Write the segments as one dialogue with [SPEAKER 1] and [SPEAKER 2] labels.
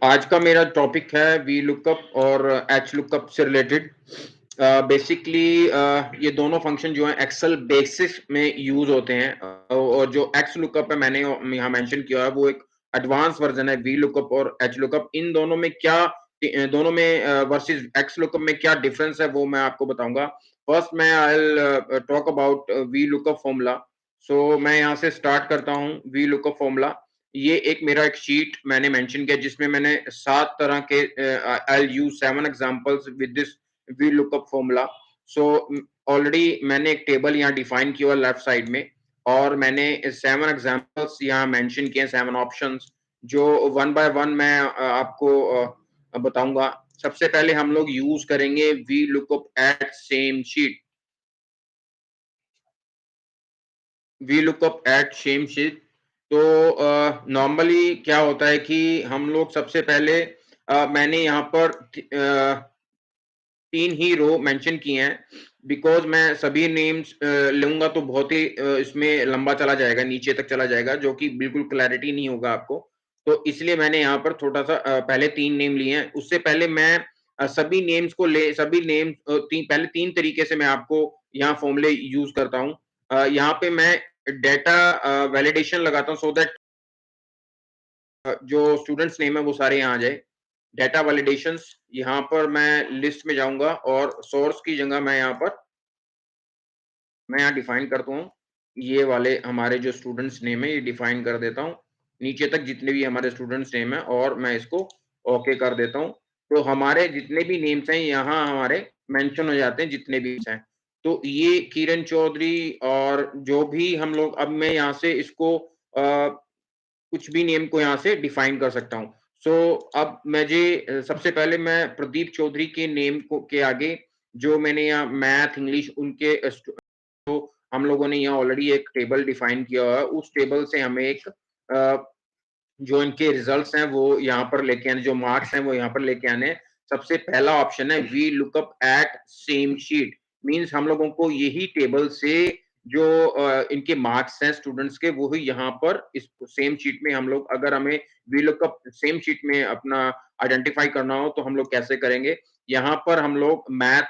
[SPEAKER 1] आज का मेरा टॉपिक है वी लुकअप और एच लुकअप से रिलेटेड। बेसिकली ये दोनों फंक्शन जो हैं एक्सेल बेसिस में यूज होते हैं, और जो एक्स लुकअप है मैंने यहाँ मेंशन किया है वो एक एडवांस वर्जन है वी लुकअप और एच लुकअप। इन दोनों में क्या दोनों में वर्सेस एक्स लुकअप में क्या डिफरेंस है वो मैं आपको बताऊंगा। फर्स्ट मैं I talk about we lookup formula. So मैं यहाँ से स्टार्ट करता हूँ वी लुकअप फॉर्मूला। ये एक मेरा एक शीट मैंने मेंशन किया जिसमें मैंने 7 तरह के I will use 7 examples with this we lookup formula. So already मैंने एक टेबल यहाँ डिफाइन किया हुआ लेफ्ट साइड में, और मैंने 7 एग्जांपल्स यहाँ मेंशन किए, 7 ऑप्शंस जो वन बाय वन मैं आपको बताऊंगा। सबसे पहले हम लोग यूज करेंगे we look up at same sheet. We look up at same sheet. तो नॉर्मली क्या होता है कि हम लोग सबसे पहले मैंने यहाँ पर 3 ही रो मेंशन किए हैं, बिकॉज़ मैं सभी नेम्स लूँगा तो बहुत ही इसमें लंबा चला जाएगा, नीचे तक चला जाएगा, जो कि बिल्कुल क्लैरिटी नहीं होगा आपको। तो इसलिए मैंने यहाँ पर थोड़ा-सा पहले 3 नेम लिए हैं। उससे पहले मैं सभी नेम्स को ले सभी नेम 3 तरीके से मैं आपको यहाँ फ़ॉर्मूले यूज़ करता हूँ। यहाँ पे मैं डेटा वैलिडेशन लगाता हूँ, सो दैट जो स्टूडेंट्स नेम है वो सारे यहाँ आ जाए। डेटा वैलिडेशंस यहाँ पर मैं लिस्ट में जाऊँगा और सोर्स की जगह मैं यहाँ डिफाइन करता हूँ। ये वाले हमारे जो स्टूडेंट्स नेम है ये डिफाइन कर देता हूँ। नीचे तक जितने भी हमारे स्टूडेंट्स नेम है और मैं इसको ओके कर देता हूँ। तो हमारे जितने भी नेम्स हैं यहाँ हमारे मेंशन हो जाते हैं, जितने भी हैं। तो ये किरण चौधरी और जो भी हम लोग, अब मैं यहाँ से इसको कुछ भी नेम को यहाँ से डिफाइन कर सकता हूँ। सो अब मुझे सबसे पहले मैं प्रदीप चौधरी के नेम को के आगे जो मैंने यहाँ मैथ, इंग्लिश उनके तो हम लोगों ने यहाँ ऑलरेडी एक टेबल डिफाइन किया हुआ है। उस टेबल से हमें एक जो इनके रिजल्ट्स हैं वो यहाँ पर लेके आने, जो मार्क्स हैं वो यहाँ पर लेके आने हैं। सबसे पहला ऑप्शन है we look up at same sheet, means हम लोगों को यही टेबल से जो इनके मार्क्स हैं स्टूडेंट्स के, वो ही यहाँ पर इस सेम शीट में हम लोग, अगर हमें वी लुकअप सेम शीट में अपना आइडेंटिफाई करना हो तो हम लोग कैसे करेंगे। यहाँ पर हम लोग मैथ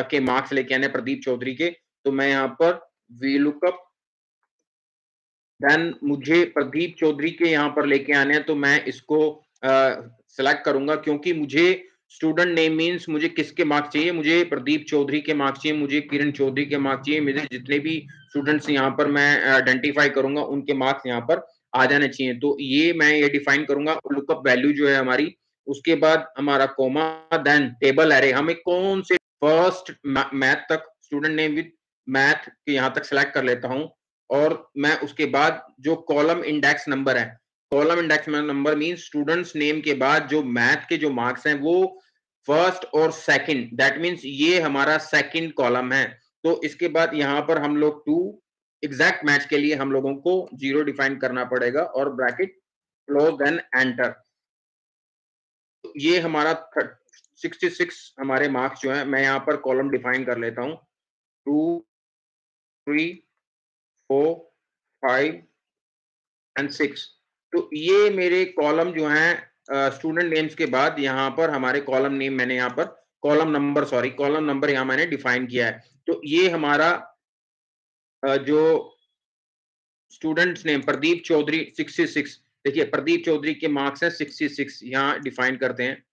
[SPEAKER 1] के मार्क्स लेके आने प्रदीप चौधरी के, तो मैं यहाँ पर वी लुकअप देन मुझे प्रदीप चौधरी के यहाँ पर लेके आने हैं, तो मैं इसको सेलेक्ट करूंगा, क्योंकि मुझे स्टूडेंट नेम मीन्स मुझे किसके मार्क्स चाहिए, मुझे प्रदीप चौधरी के मार्क्स चाहिए, मुझे किरण चौधरी के मार्क्स चाहिए, मुझे जितने भी स्टूडेंट्स यहाँ पर मैं आइडेंटिफाई करूंगा उनके मार्क्स यहाँ पर आ जाने चाहिए। तो ये मैं ये डिफाइन करूंगा लुकअप वैल्यू जो है हमारी। उसके बाद हमारा कोमा, देन टेबल एरे, हमें कौन से फर्स्ट मैथ तक स्टूडेंट नेम विद मैथ के यहाँ तक सेलेक्ट कर लेता हूँ, और मैं उसके बाद जो कॉलम इंडेक्स नंबर है, column index number mean students name के बाद जो मैथ के जो मार्क्स हैं वो फर्स्ट और सेकंड, दैट मीन्स ये हमारा सेकंड कॉलम है। तो इसके बाद यहाँ पर हम लोग टू एग्जैक्ट मैच के लिए हम लोगों को 0 डिफाइन करना पड़ेगा और ब्रैकेट क्लोज देन एंटर। तो ये हमारा 66 हमारे मार्क्स जो है, मैं यहाँ पर कॉलम डिफाइन कर लेता हूँ, 2, 3, 4, 5 एंड 6। तो ये मेरे कॉलम जो हैं स्टूडेंट नेम्स के बाद यहाँ पर हमारे कॉलम नेम, मैंने यहाँ पर कॉलम नंबर यहाँ मैंने डिफाइन किया है। तो ये हमारा जो स्टूडेंट्स नेम प्रदीप चौधरी 66, देखिए प्रदीप चौधरी के मार्क्स हैं 66, यहाँ डिफाइन करते हैं।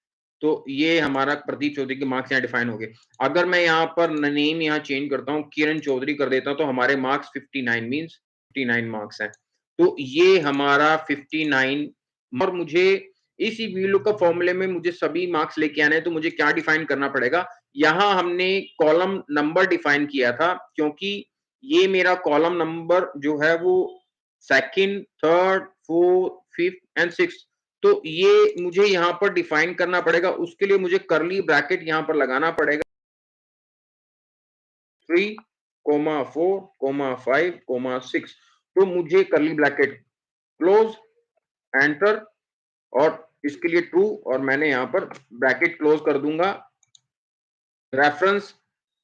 [SPEAKER 1] तो ये हमारा प्रदीप चौधरी के मार्क्स यहाँ डिफाइन हो गए। अगर मैं यहाँ पर नेम यहाँ चेंज करता हूँ, किरण चौधरी कर देता हूँ, तो हमारे मार्क्स 59 मीन्स 59 मार्क्स हैं। तो ये हमारा 59, और मुझे इसी वीलुकअप फॉर्मूले में मुझे सभी मार्क्स लेके आने हैं, तो मुझे क्या डिफाइन करना पड़ेगा। यहाँ हमने कॉलम नंबर डिफाइन किया था, क्योंकि ये मेरा कॉलम नंबर जो है वो second, third, fourth, fifth and sixth, तो ये मुझे यहाँ पर डिफाइन करना पड़ेगा। उसके लिए मुझे करली ब्रैकेट यहाँ पर लगाना पड़ेगा, 3, 4, 5, 6। तो मुझे करली ब्रैकेट क्लोज, एंटर, और इसके लिए ट्रू, और मैंने यहाँ पर ब्रैकेट क्लोज कर दूंगा। रेफरेंस,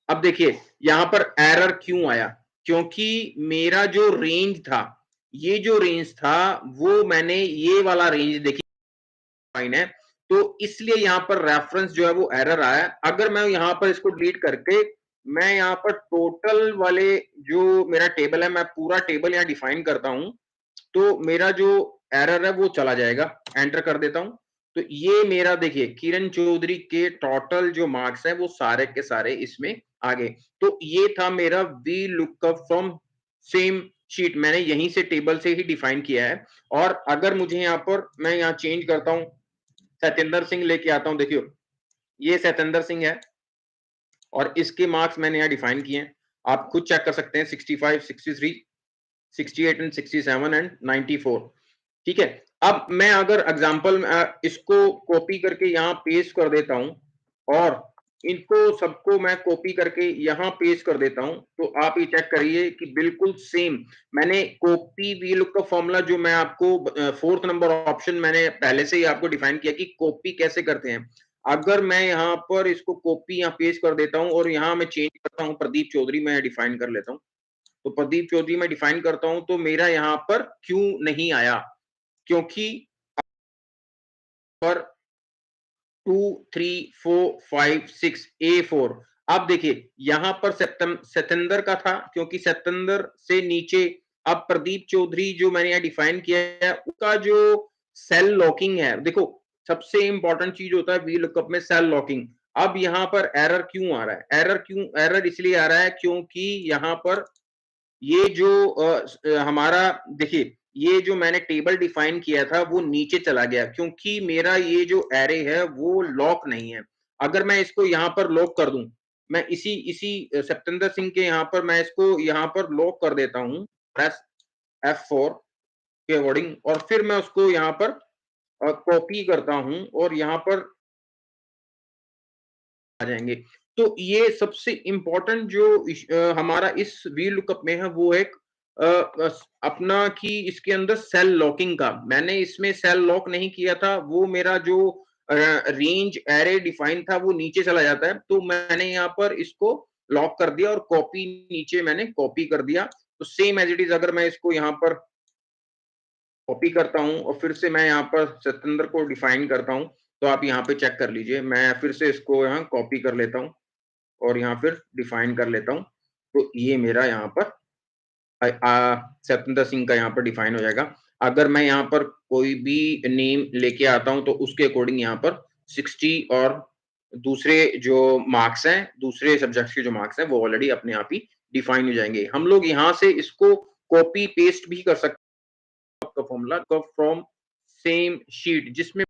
[SPEAKER 1] अब देखिए यहाँ पर एरर क्यों आया, क्योंकि मेरा जो रेंज था, ये जो रेंज था वो मैंने ये वाला रेंज देखिए फाइन है, तो इसलिए यहाँ पर रेफरेंस जो है वो एरर आया। अगर मैं यहाँ पर इसको डिलीट करके मैं यहाँ पर टोटल वाले जो मेरा टेबल है, मैं पूरा टेबल यहाँ डिफाइन करता हूँ, तो मेरा जो एरर है वो चला जाएगा। एंटर कर देता हूँ, तो ये मेरा देखिए किरण चौधरी के टोटल जो मार्क्स है वो सारे के सारे इसमें आ गए। तो ये था मेरा V lookup from same sheet, मैंने यहीं से टेबल से ही डिफाइन किया है। और अगर मुझे यहाँ पर मैं यहाँ चेंज करता हूँ, सत्येंद्र सिंह लेके आता हूँ, देखियो ये सत्येंद्र सिंह है और इसके मार्क्स मैंने यहाँ डिफाइन किए हैं, आप खुद चेक कर सकते हैं 65, 63, 68 एंड 67 एंड 94। ठीक है, अब मैं अगर एग्जांपल इसको कॉपी करके यहाँ पेस्ट कर देता हूं और इनको सबको मैं कॉपी करके यहाँ पेस्ट कर देता हूं, तो आप ये चेक करिए कि बिल्कुल सेम मैंने कॉपी वी लुक का फॉर्मूला जो मैं आपको फोर्थ नंबर ऑप्शन मैंने पहले से ही आपको डिफाइन किया कि कॉपी कैसे करते हैं। अगर मैं यहाँ पर इसको कॉपी यहाँ पेस्ट कर देता हूँ और यहाँ मैं चेंज करता हूँ प्रदीप चौधरी मैं डिफाइन कर लेता हूँ, तो प्रदीप चौधरी मैं डिफाइन करता हूं, तो मेरा यहां पर क्यों नहीं आया, क्योंकि पर 2 3 4 5 6 A4। अब देखिए यहां पर सतेंद्र का था, क्योंकि सतेंद्र से नीचे अब प्रदीप चौधरी जो मैंने यहाँ डिफाइन किया है उसका जो सेल लॉकिंग है, देखो सबसे इंपॉर्टेंट चीज होता है वी लुकअप में सेल लॉकिंग। अब यहाँ पर एरर क्यों आ रहा है, एरर इसलिए आ रहा है क्योंकि यहाँ पर ये जो हमारा देखिए ये जो मैंने टेबल डिफाइन किया था वो नीचे चला गया, क्योंकि मेरा ये जो एरे है वो लॉक नहीं है। अगर मैं इसको यहाँ पर लॉक कर दूं, मैं इसी इसी सत्येंद्र सिंह के यहाँ पर मैं इसको यहाँ पर लॉक कर देता हूँ, प्रेस F4 के अकॉर्डिंग, और फिर मैं उसको यहाँ पर कॉपी करता हूँ और यहाँ पर आ जाएंगे। तो ये सबसे इंपॉर्टेंट जो हमारा इस वी लुकअप में है वो एक अपना कि इसके अंदर सेल लॉकिंग का, मैंने इसमें सेल लॉक नहीं किया था, वो मेरा जो रेंज एरे डिफाइन था वो नीचे चला जाता है, तो मैंने यहाँ पर इसको लॉक कर दिया और कॉपी नीचे मैंने कॉपी कर दिया। तो सेम एज इट इज अगर मैं इसको यहाँ पर कॉपी करता हूँ और फिर से मैं यहाँ पर सत्येंद्र को डिफाइन करता हूँ, तो आप यहाँ पे चेक कर लीजिए, मैं फिर से इसको यहाँ कॉपी कर लेता हूँ और यहाँ फिर डिफाइन कर लेता हूँ, तो ये मेरा यहाँ पर सत्येंद्र सिंह का यहाँ पर डिफाइन हो जाएगा। अगर मैं यहाँ पर कोई भी नेम लेके आता हूँ तो उसके अकॉर्डिंग यहाँ पर 60 और दूसरे जो मार्क्स हैं, दूसरे सब्जेक्ट्स के जो मार्क्स हैं वो ऑलरेडी अपने आप ही डिफाइन हो जाएंगे। हम लोग यहाँ से इसको कॉपी पेस्ट भी कर सकते हैं का फॉर्मूला फ्रॉम सेम शीट, जिसमें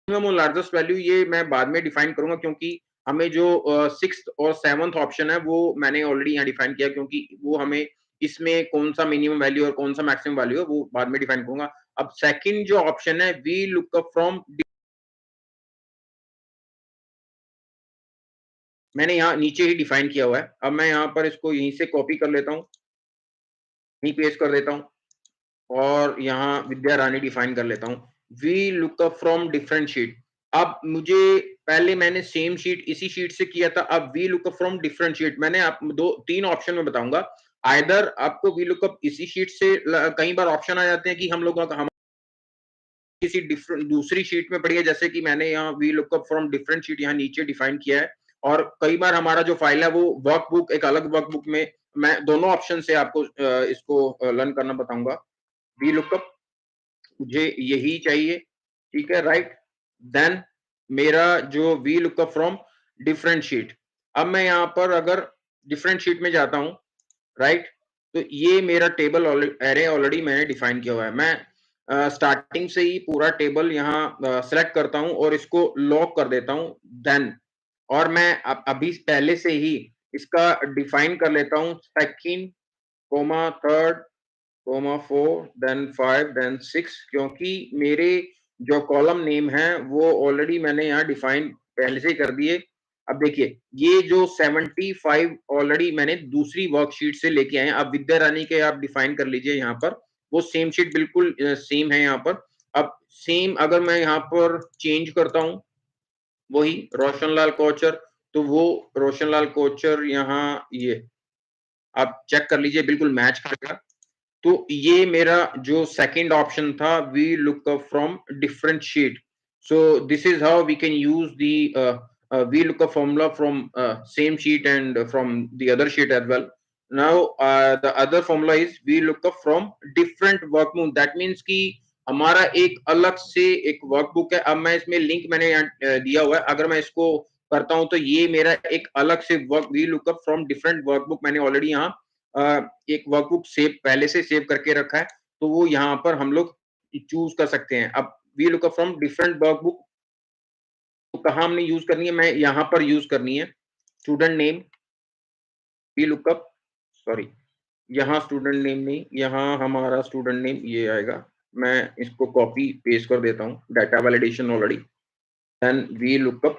[SPEAKER 1] मिनिमम और लार्जेस्ट वैल्यू ये मैं बाद में डिफाइन करूंगा, क्योंकि हमें जो सिक्स्थ और सेवंथ ऑप्शन है वो मैंने ऑलरेडी यहाँ डिफाइन किया, क्योंकि वो हमें इसमें कौन सा मिनिमम वैल्यू और कौन सा मैक्सिमम वैल्यू है वो बाद में डिफाइन करूंगा। अब सेकंड जो ऑप्शन है वी लुकअप फ्रॉम, मैंने यहाँ नीचे ही डिफाइन किया हुआ है। अब मैं यहाँ पर इसको यहीं से कॉपी कर लेता हूँ, यहीं पेस्ट कर देता हूँ और यहाँ विद्या रानी डिफाइन कर लेता हूँ। V lookup from different sheet, अब मुझे पहले मैंने सेम शीट इसी शीट से किया था, अब V lookup from different sheet मैंने आप दो तीन ऑप्शन में बताऊंगा। आइदर आपको वी लुकअप इसी शीट से कई बार ऑप्शन आ जाते हैं कि हम लोग हम किसी डिफरेंट दूसरी शीट में पड़ी है, जैसे कि मैंने यहाँ V lookup from different sheet यहाँ नीचे डिफाइन किया है, और कई बार हमारा जो फाइल है वो वर्कबुक एक अलग वर्कबुक में, मैं दोनों ऑप्शन से आपको इसको लर्न करना बताऊंगा। वी लुकअप मुझे यही चाहिए, ठीक है, राइट, देन मेरा जो V lookup from different sheet, अब मैं यहाँ पर अगर डिफरेंट शीट में जाता हूँ, राइट, तो ये मेरा टेबल एरे ऑलरेडी मैंने डिफाइन किया हुआ है। मैं स्टार्टिंग से ही पूरा टेबल यहाँ सेलेक्ट करता हूँ और इसको लॉक कर देता हूँ, देन और मैं अभी पहले से ही इसका डिफाइन कर लेता हूँ second comma third comma 4 then 5 then 6, क्योंकि मेरे जो कॉलम नेम है वो ऑलरेडी मैंने यहाँ डिफाइन पहले से ही कर दिए। अब देखिए ये जो 75 ऑलरेडी मैंने दूसरी वर्कशीट से लेके आए हैं, अब विद्या रानी के आप डिफाइन कर लीजिए यहाँ पर, वो सेम शीट बिल्कुल सेम है यहाँ पर। अब सेम अगर मैं यहाँ पर चेंज करता हूँ, वही रोशनलाल कोचर, तो वो रोशनलाल कोचर यहाँ ये आप चेक कर लीजिए बिल्कुल मैच करेगा। तो ये मेरा जो सेकंड ऑप्शन था, we look up from different sheet. So this is how we can use the VLOOKUP formula from same sheet and from the other sheet as well. Now the other formula is VLOOKUP from different workbook. That means कि हमारा एक अलग से एक workbook है. अब मैं इसमें लिंक मैंने यहाँ दिया हुआ है. अगर मैं इसको करता हूं तो ये मेरा एक अलग से work VLOOKUP from different workbook मैंने ऑलरेडी यहाँ एक वर्कबुक सेव पहले से सेव करके रखा है. तो वो यहाँ पर हम लोग चूज कर सकते हैं. अब VLOOKUP फ्रॉम डिफरेंट वर्कबुक तो कहाँ हमने यूज करनी है, मैं यहाँ पर यूज करनी है. स्टूडेंट नेम VLOOKUP, सॉरी, यहाँ स्टूडेंट नेम नहीं, यहाँ हमारा स्टूडेंट नेम ये आएगा. मैं इसको कॉपी पेस्ट कर देता हूँ. Data validation already. Then VLOOKUP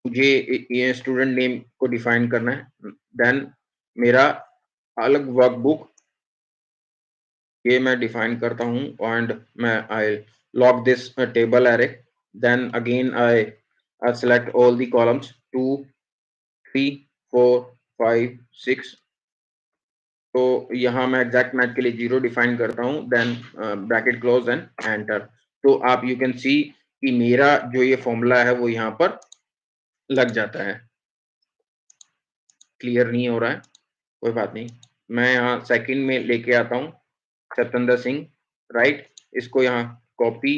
[SPEAKER 1] मुझे ये स्टूडेंट नेम को डिफाइन करना है. देन मेरा अलग वर्कबुक ये मैं डिफाइन करता हूँ एंड मैं I lock this table array. Then again I select all the columns 2, 3, 4, 5, 6. तो यहाँ मैं एग्जैक्ट मैच के लिए 0 डिफाइन करता हूँ. Then bracket close and enter. तो आप यू कैन सी कि मेरा जो ये फॉर्मूला है वो यहाँ पर लग जाता है. क्लियर नहीं हो रहा है, कोई बात नहीं. मैं यहाँ सेकंड में लेके आता हूँ सत्येंद्र सिंह, राइट. इसको यहाँ कॉपी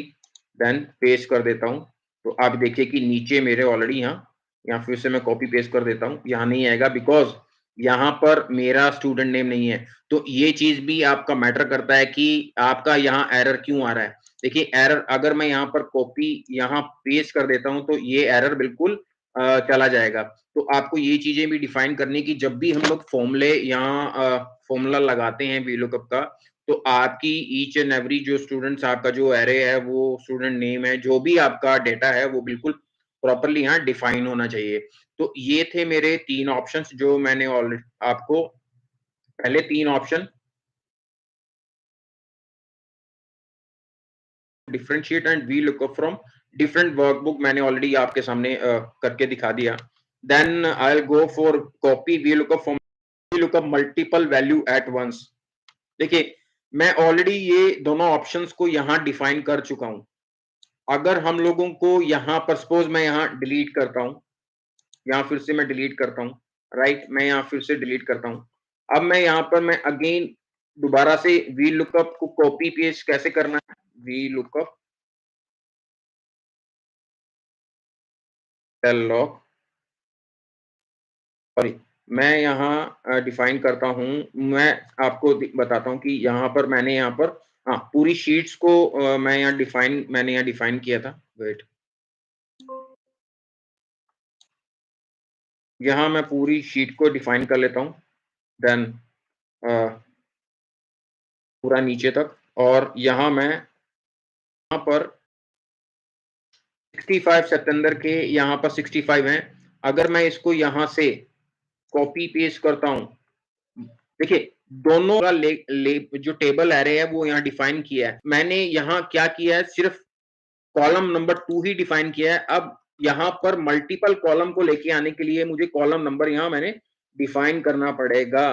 [SPEAKER 1] देन पेस्ट कर देता हूँ. तो आप देखिए कि नीचे मेरे ऑलरेडी यहाँ फिर से मैं कॉपी पेस्ट कर देता हूँ. यहाँ नहीं आएगा बिकॉज यहाँ पर मेरा स्टूडेंट नेम नहीं है. तो ये चीज भी आपका मैटर करता है कि आपका यहाँ एरर क्यों आ रहा है. देखिए एरर अगर मैं यहाँ पर कॉपी यहाँ पेस्ट कर देता हूँ तो ये एरर बिल्कुल चला जाएगा. तो आपको ये चीजें भी डिफाइन करनी कि जब भी हम लोग फॉर्मूले यहाँ फॉर्मूला लगाते हैं VLOOKUP का, तो आपकी ईच एंड एवरी जो स्टूडेंट्स आपका जो एरे है वो स्टूडेंट नेम है, जो भी आपका डेटा है वो बिल्कुल प्रॉपर्ली यहाँ डिफाइन होना चाहिए. तो ये थे मेरे 3 ऑप्शंस जो मैंने ऑलरेडी आपको पहले 3 option differentiate and VLOOKUP from different workbook मैंने ऑलरेडी आपके सामने करके दिखा दिया. Then I will go for copy VLOOKUP from VLOOKUP multiple value at once. देखिए मैं ऑलरेडी ये दोनों ऑप्शंस को यहाँ डिफाइन कर चुका हूँ. अगर हम लोगों को यहाँ पर सपोज मैं यहाँ डिलीट करता हूँ, यहाँ फिर से मैं डिलीट करता हूँ, राइट. मैं यहाँ फिर से डिलीट करता हूँ. अब मैं यहाँ पर मैं अगेन दोबारा से VLOOKUP को कॉपी पेस्ट कैसे करना है. VLOOKUP टेल लॉग, सॉरी, मैं यहाँ डिफाइन करता हूँ. मैं आपको बताता हूँ कि यहाँ पर मैंने यहाँ पर हाँ पूरी शीट्स को मैंने यहाँ डिफाइन किया था. वेट, यहाँ मैं पूरी शीट को डिफाइन कर लेता हूँ. देन पूरा नीचे तक. और यहाँ मैं यहाँ पर 65 सितंबर के यहाँ पर 65 हैं. अगर मैं इसको यहाँ से कॉपी पेस्ट करता हूँ, देखिए दोनों का जो टेबल एरे है वो यहाँ डिफाइन किया है. मैंने यहाँ क्या किया है, सिर्फ कॉलम नंबर 2 ही डिफाइन किया है. अब यहाँ पर मल्टीपल कॉलम को लेके आने के लिए मुझे कॉलम नंबर यहाँ मैंने डिफाइन करना पड़ेगा.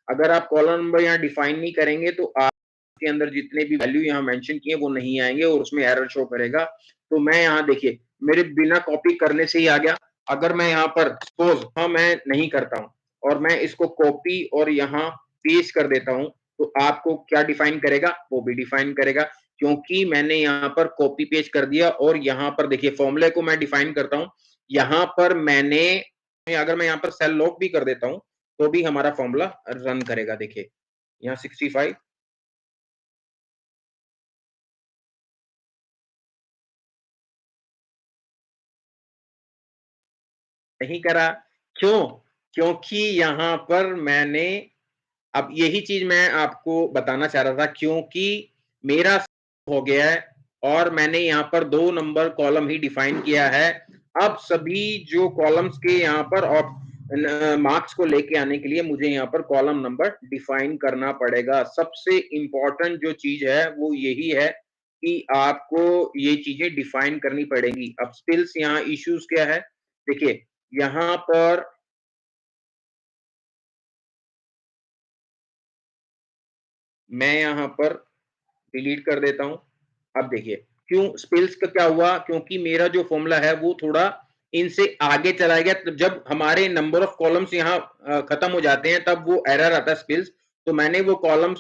[SPEAKER 1] अगर आप कॉलम नंबर यहाँ डिफाइन नहीं करेंगे तो आपके अंदर जितने भी वैल्यू यहाँ मेंशन किए वो नहीं आएंगे और उसमें एरर शो करेगा. तो मैं यहाँ देखिए मेरे बिना कॉपी करने से ही आ गया. अगर मैं यहाँ पर सपोज मैं नहीं करता हूँ और मैं इसको कॉपी और यहाँ पेस्ट कर देता हूँ, तो आपको क्या डिफाइन करेगा, वो भी डिफाइन करेगा. क्योंकि मैंने यहाँ पर कॉपी पेस्ट कर दिया. और यहाँ पर देखिए फॉर्मूले को मैं डिफाइन करता हूँ. यहाँ पर मैंने अगर मैं यहाँ पर सेल लॉक भी कर देता हूँ तो भी हमारा फॉर्मूला रन करेगा. देखिए यहाँ 65 नहीं करा. क्यों? क्योंकि यहाँ पर मैंने अब यही चीज मैं आपको बताना चाह रहा था. क्योंकि मेरा हो गया है और मैंने यहाँ पर 2 नंबर कॉलम ही डिफाइन किया है. अब सभी जो कॉलम्स के यहाँ पर मार्क्स को लेके आने के लिए मुझे यहाँ पर कॉलम नंबर डिफाइन करना पड़ेगा. सबसे इंपॉर्टेंट जो चीज है वो यही है कि आपको ये चीजें डिफाइन करनी पड़ेगी. अब स्टिल्स यहाँ इश्यूज क्या है, देखिए यहाँ पर मैं यहाँ पर डिलीट कर देता हूँ। अब देखिए क्यों स्पेल्स का क्या हुआ, क्योंकि मेरा जो फॉर्मूला है वो थोड़ा इनसे आगे चला गया। तो जब हमारे नंबर ऑफ कॉलम्स यहाँ खत्म हो जाते हैं तब वो एरर आता है स्पेल्स, तो मैंने वो कॉलम्स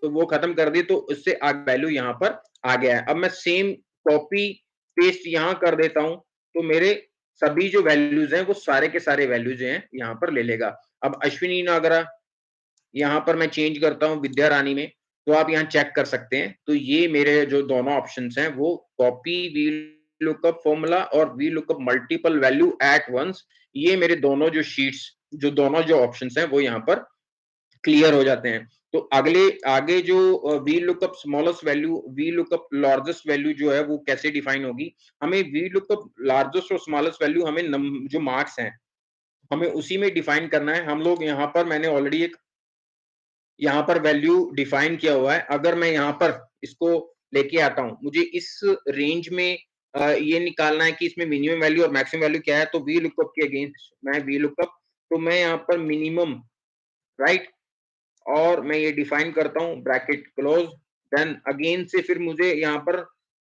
[SPEAKER 1] वो खत्म कर दिए, तो उससे वैल्यू यहाँ पर आ गया है। अब मैं सेम कॉपी पेस्ट यहाँ कर देता हूँ, तो मेरे सभी जो वैल्यूज हैं वो सारे के सारे वैल्यूज हैं यहाँ पर ले लेगा। अब अश्विनी नागरा यहाँ पर मैं चेंज करता हूँ विद्या रानी में, तो आप यहाँ चेक कर सकते हैं। तो ये मेरे जो दोनों ऑप्शंस हैं वो कॉपी वी लुकअप फॉर्मूला और V lookup multiple value at once, ये मेरे दोनों जो शीट्स जो दोनों जो ऑप्शंस हैं वो यहाँ पर क्लियर हो जाते हैं। तो अगले आगे जो V lookup smallest value V lookup largest value जो है वो कैसे डिफाइन होगी, हमें वी लुकअप लार्जेस्ट और स्मॉलेस्ट वैल्यू हमें जो मार्क्स हैं हमें उसी में डिफाइन करना है। हम लोग यहाँ पर मैंने ऑलरेडी एक यहाँ पर वैल्यू डिफाइन किया हुआ है। अगर मैं यहाँ पर इसको लेके आता हूँ, मुझे इस रेंज में ये निकालना है कि इसमें मिनिमम वैल्यू और मैक्सिमम वैल्यू क्या है, तो वी लुकअप के अगेंस्ट मैं वी लुकअप, तो मैं यहाँ पर मिनिमम राइट, और मैं ये डिफाइन करता हूँ ब्रैकेट क्लोज, देन अगेन से फिर मुझे यहाँ पर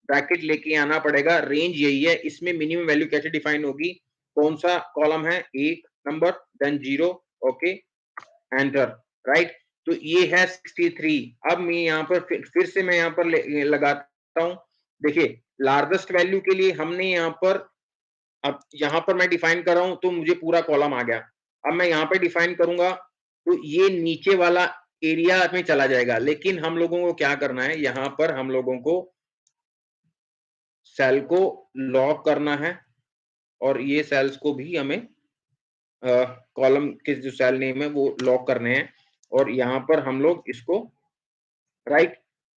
[SPEAKER 1] ब्रैकेट लेके आना पड़ेगा। रेंज यही है, इसमें मिनिमम वैल्यू कैसे डिफाइन होगी, कौन सा कॉलम है, एक number, than zero, okay, enter, right. तो ये है 63। अब मैं यहाँ पर फिर से मैं यहाँ पर लगाता हूँ। देखिए लार्जेस्ट वैल्यू के लिए हमने यहाँ पर, अब यहाँ पर मैं डिफाइन कर रहा हूँ तो मुझे पूरा कॉलम आ गया। अब मैं यहाँ पे डिफाइन करूंगा तो ये नीचे वाला एरिया में चला जाएगा, लेकिन हम लोगों को क्या करना है, यहाँ पर हम लोगों को सेल को लॉक करना है, और ये सेल्स को भी हमें कॉलम के जो सेल नेम है वो लॉक करने हैं, और यहाँ पर हम लोग इसको राइट।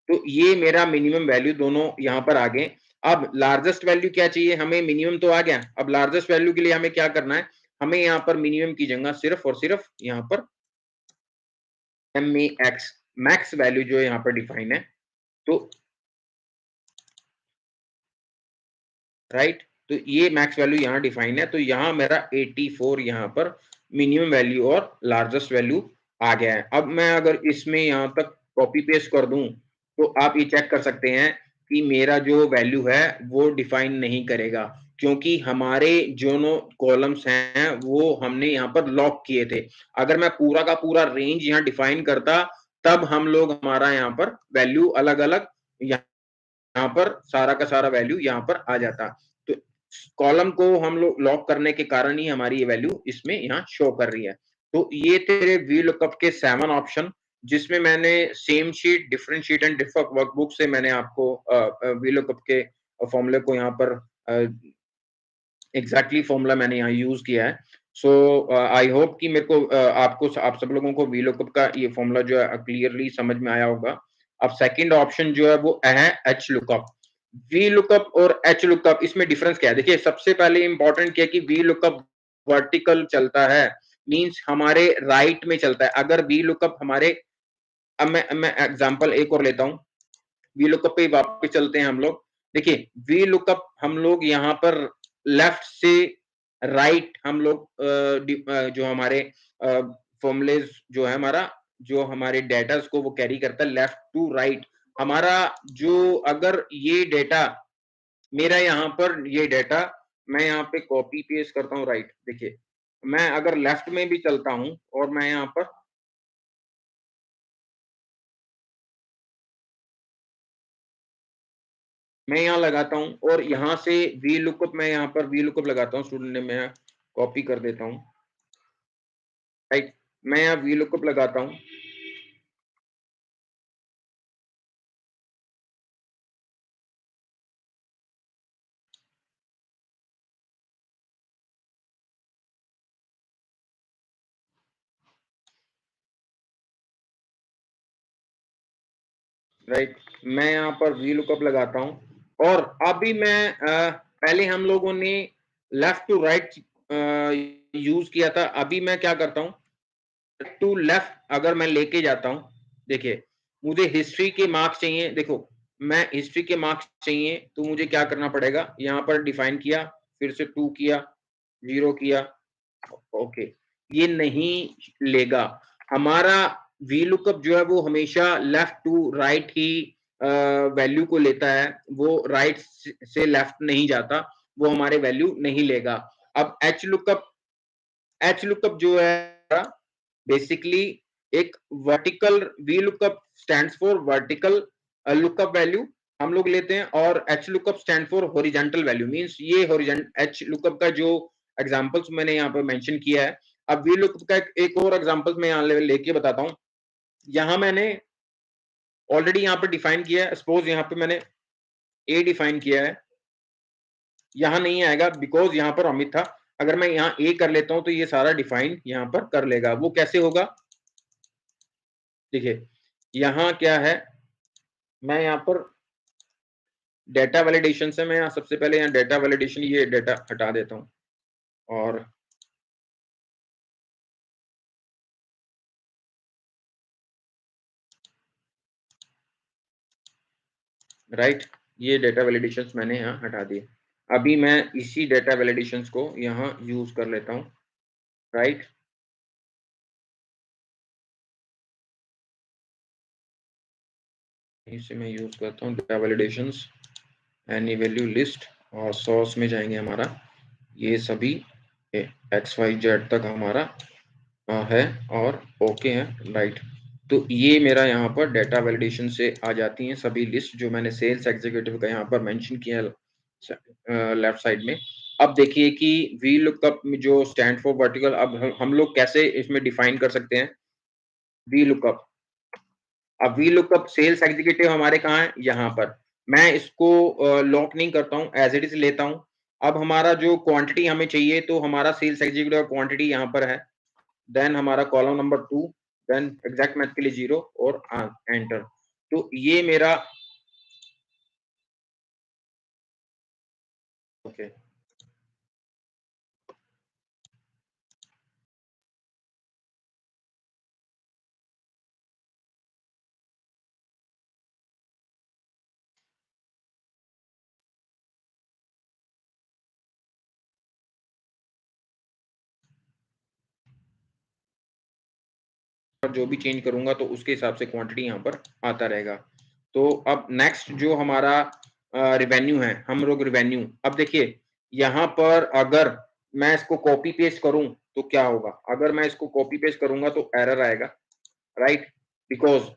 [SPEAKER 1] तो ये मेरा मिनिमम वैल्यू दोनों यहाँ पर आ गए। अब लार्जेस्ट वैल्यू क्या चाहिए हमें, मिनिमम तो आ गया। अब लार्जेस्ट वैल्यू के लिए हमें क्या करना है, हमें यहाँ पर मिनिमम की जगह सिर्फ और सिर्फ यहाँ पर M A X max value जो है यहाँ पर डिफाइन है, तो राइट, तो ये मैक्स वैल्यू यहाँ डिफाइन है। तो यहाँ मेरा 84 यहाँ पर मिनिमम वैल्यू और लार्जेस्ट वैल्यू आ गया है। अब मैं अगर इसमें यहाँ तक कॉपी पेस्ट कर दूं, तो आप ये चेक कर सकते हैं कि मेरा जो वैल्यू है वो डिफाइन नहीं करेगा, क्योंकि हमारे जो कॉलम्स हैं वो हमने यहाँ पर लॉक किए थे। अगर मैं पूरा का पूरा रेंज यहाँ डिफाइन करता, तब हम लोग हमारा यहाँ पर वैल्यू अलग अलग यहाँ पर सारा का सारा वैल्यू यहाँ पर आ जाता। तो कॉलम को हम लोग लॉक करने के कारण ही हमारी ये वैल्यू इसमें यहाँ शो कर रही है। तो ये थे वी लुकअप के 7 ऑप्शन, जिसमें मैंने same sheet, different sheet and different workbook से मैंने आपको वी लुकअप के फॉर्मूले को यहाँ पर एग्जैक्टली फॉर्मूला मैंने यहाँ यूज किया है। सो आई होप कि मेरे को आपको आप सब लोगों को वी लुकअप का ये फॉर्मूला जो है क्लियरली समझ में आया होगा। अब सेकंड ऑप्शन जो है वो है एच लुकअप। वी लुकअप और एच लुकअप, इसमें डिफरेंस क्या है, देखिए सबसे पहले इंपॉर्टेंट क्या है कि वी लुकअप वर्टिकल चलता है, मींस हमारे राइट में चलता है। अगर वी लुकअप हमारे, अब मैं एग्जांपल एक और लेता हूँ, वी लुकअप पे वापस चलते हैं हम लोग। देखिए वी लुकअप हम लोग यहाँ पर लेफ्ट से राइट हम लोग जो हमारे फॉर्मूलेज जो है हमारा, जो हमारे डेटा को वो कैरी करता है लेफ्ट टू राइट। हमारा जो अगर ये डेटा मेरा यहाँ पर ये डेटा मैं यहाँ पे कॉपी पेस्ट करता हूँ राइट, देखिए मैं अगर लेफ्ट में भी चलता हूँ और मैं यहाँ पर मैं यहाँ लगाता हूँ और यहाँ से वी लुकअप मैं यहाँ पर वी लुकअप लगाता हूँ, स्टूडेंट ने मैं कॉपी कर देता हूँ राइट, मैं यहाँ वी लुकअप लगाता हूँ राइट, मैं यहाँ पर वी लुकअप लगाता हूँ और अभी मैं पहले हम लोगों ने लेफ्ट टू राइट यूज किया था, अभी मैं क्या करता हूँ टू लेफ्ट अगर मैं लेके जाता हूँ, देखिए मुझे हिस्ट्री के मार्क्स चाहिए। देखो मैं हिस्ट्री के मार्क्स चाहिए तो मुझे क्या करना पड़ेगा, यहाँ पर डिफाइन किया, फिर से 2 किया, 0 किया, ओके, ये नहीं लेगा हमारा। वी लुकअप जो है वो हमेशा लेफ्ट टू राइट ही वैल्यू को लेता है, वो राइट से लेफ्ट नहीं जाता, वो हमारे वैल्यू नहीं लेगा। अब एच लुकअप जो है बेसिकली एक vertical, V lookup stands for vertical lookup value हम लोग लेते हैं, और H lookup stand for horizontal value, means ये एच लुकअप का जो एग्जांपल्स मैंने यहाँ पे मेंशन किया है। अब वी लुकअप का एक और एग्जांपल्स मैं यहाँ लेके बताता हूँ। यहाँ मैंने ऑलरेडी यहाँ पे डिफाइन किया है, सपोज यहाँ पे मैंने ए डिफाइन किया है, यहाँ नहीं आएगा बिकॉज यहाँ पर अमित था। अगर मैं यहाँ ए कर लेता हूँ तो ये सारा डिफाइन यहाँ पर कर लेगा। वो कैसे होगा, देखिए यहाँ क्या है, मैं यहाँ पर डेटा वैलिडेशन से मैं यहाँ सबसे पहले यहाँ डेटा वैलिडेशन, ये डेटा हटा देता हूँ और राइट, ये डेटा वैलिडेशंस मैंने यहाँ हटा दिए। अभी मैं इसी डेटा वैलिडेशंस को यहाँ यूज कर लेता हूँ, राइट। इसे मैं यूज करता हूँ data validations, any value list, और सोर्स में जाएंगे हमारा ये सभी एक्स वाई जेड तक हमारा है और ओके है, राइट। तो ये मेरा यहाँ पर डेटा वैलिडेशन से आ जाती हैं सभी लिस्ट जो मैंने सेल्स एग्जीक्यूटिव का यहाँ पर मेंशन किया है लेफ्ट साइड में। अब देखिए कि वी लुकअप जो स्टैंड फॉर वर्टिकल, अब हम लोग कैसे इसमें डिफाइन कर सकते हैं वी लुकअप। अब वी लुकअप सेल्स एग्जीक्यूटिव हमारे कहाँ है, यहाँ पर। मैं इसको लॉक नहीं करता हूँ, एज इट इज लेता हूँ। अब हमारा जो क्वांटिटी हमें चाहिए, तो हमारा सेल्स एग्जीक्यूटिव क्वांटिटी यहाँ पर है, देन हमारा column number 2, then exact match के लिए 0 और एंटर। तो ये मेरा ओके जो भी चेंज करूंगा तो उसके हिसाब से क्वांटिटी यहाँ पर आता रहेगा। तो अब नेक्स्ट जो हमारा रिवेन्यू है, हम लोग रिवेन्यू, अब देखिए यहाँ पर अगर मैं इसको कॉपी पेस्ट करूं तो क्या होगा, अगर मैं इसको कॉपी पेस्ट करूंगा तो एरर आएगा, राइट। बिकॉज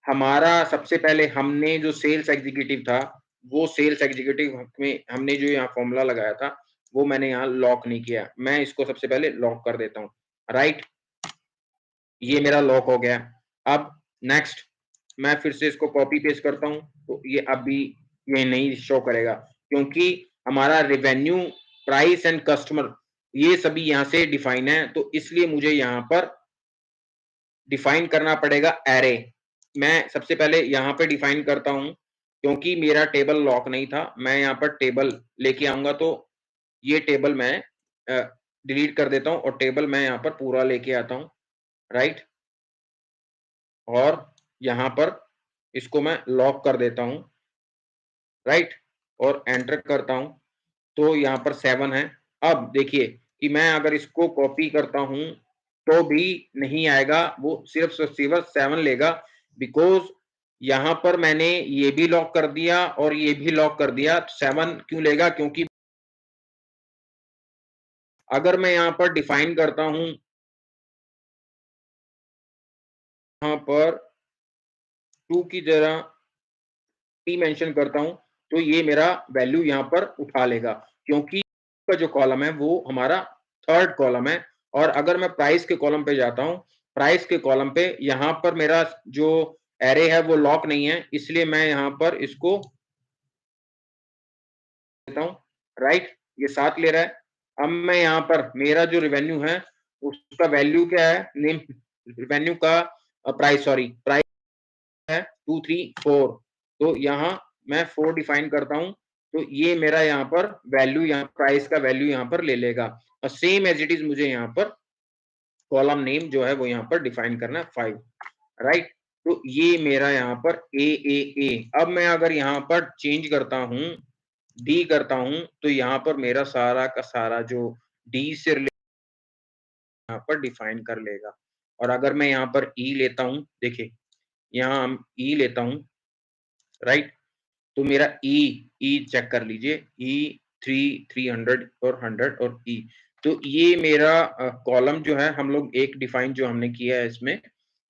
[SPEAKER 1] हमारा सबसे पहले हमने जो सेल्स एग्जीक्यूटिव था, वो सेल्स एग्जीक्यूटिव में हमने जो यहाँ फॉर्मूला लगाया था वो मैंने यहाँ लॉक नहीं किया। मैं इसको सबसे पहले लॉक कर देता हूँ, राइट। ये मेरा लॉक हो गया। अब नेक्स्ट मैं फिर से इसको कॉपी पेस्ट करता हूँ तो ये अभी ये नहीं शो करेगा, क्योंकि हमारा रेवेन्यू, प्राइस एंड कस्टमर ये सभी यहाँ से डिफाइन है, तो इसलिए मुझे यहाँ पर डिफाइन करना पड़ेगा एरे। मैं सबसे पहले यहाँ पे डिफाइन करता हूँ, क्योंकि मेरा टेबल लॉक नहीं था, मैं यहाँ पर टेबल लेके आऊंगा, तो ये टेबल मैं डिलीट कर देता हूँ और टेबल मैं यहाँ पर पूरा लेके आता हूँ, राइट। और यहाँ पर इसको मैं लॉक कर देता हूँ, राइट, और एंटर करता हूँ तो यहाँ पर 7 है। अब देखिए कि मैं अगर इसको कॉपी करता हूँ तो भी नहीं आएगा, वो सिर्फ सिर्फ 7 लेगा, बिकॉज यहाँ पर मैंने ये भी लॉक कर दिया और ये भी लॉक कर दिया। 7 क्यों लेगा, क्योंकि अगर मैं यहाँ पर डिफाइन करता हूँ, यहाँ पर 2 की जगह टी मेंशन करता हूँ तो ये मेरा वैल्यू यहाँ पर उठा लेगा, क्योंकि का जो कॉलम है वो हमारा थर्ड कॉलम है। और अगर मैं प्राइस के कॉलम पे जाता हूँ, प्राइस के कॉलम पे यहाँ पर मेरा जो एरे है वो लॉक नहीं है, इसलिए मैं यहाँ पर इसको देता हूँ, राइट। ये 7 ले रहा है। अब मैं यहाँ पर मेरा जो रेवेन्यू है उसका वैल्यू क्या है, नेम रेवेन्यू का प्राइस, सॉरी प्राइस है 234, तो यहाँ मैं 4 डिफाइन करता हूँ, तो ये मेरा यहाँ पर वैल्यू, यहाँ प्राइस का वैल्यू यहाँ पर ले लेगा। और सेम एज इट इज मुझे यहाँ पर कॉलम नेम जो है वो यहाँ पर डिफाइन करना है 5, राइट। तो ये मेरा यहाँ पर ए। अब मैं अगर यहाँ पर चेंज करता हूँ, डी करता हूँ, तो यहाँ पर मेरा सारा का सारा जो डी से यहाँ पर डिफाइन कर लेगा। और अगर मैं यहाँ पर ई लेता हूँ, देखिए यहाँ हम ई लेता हूँ, राइट, तो मेरा ई चेक कर लीजिए, ई 300 और 100 और ई, तो ये मेरा कॉलम जो है हम लोग एक डिफाइन जो हमने किया है इसमें,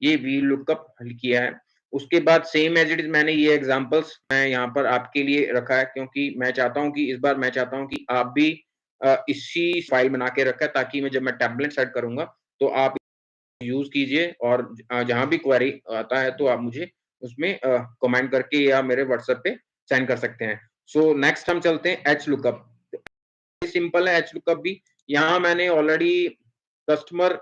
[SPEAKER 1] ये वी लुकअप हल किया है। उसके बाद सेम एज इट इज मैंने ये एग्जांपल्स मैं यहाँ पर आपके लिए रखा है, क्योंकि मैं चाहता हूँ कि इस बार मैं चाहता हूँ कि आप भी इसी फाइल बना के रखें, ताकि मैं जब मैं टेम्पलेट सेट करूंगा तो आप यूज कीजिए, और जहां भी क्वेरी आता है तो आप मुझे उसमें कमेंट करके या मेरे व्हाट्सएप पे सेंड कर सकते हैं। सो नेक्स्ट हम चलते हैं एच लुकअप। सिंपल है एच लुकअप भी। यहाँ मैंने ऑलरेडी कस्टमर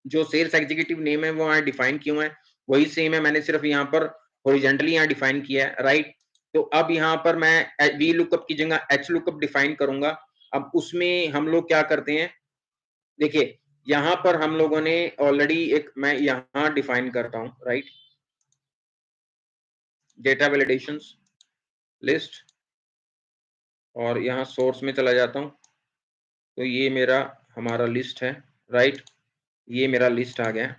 [SPEAKER 1] जो सेल्स एग्जीक्यूटिव नेम है वो यहाँ डिफाइन किए हुए हैं, वही सेम है, मैंने सिर्फ यहाँ पर हॉरिजॉन्टली यहाँ डिफाइन किया है, राइट। तो अब यहाँ पर मैं वी लुकअप की जगह एच लुकअप डिफाइन करूंगा। अब उसमें हम लोग क्या करते हैं, देखिए यहाँ पर हम लोगों ने ऑलरेडी एक, मैं यहाँ डिफाइन करता हूँ, राइट, डेटा वैलिडेशंस लिस्ट, और यहाँ सोर्स में चला जाता हूँ, तो ये मेरा हमारा लिस्ट है, राइट, ये मेरा लिस्ट आ गया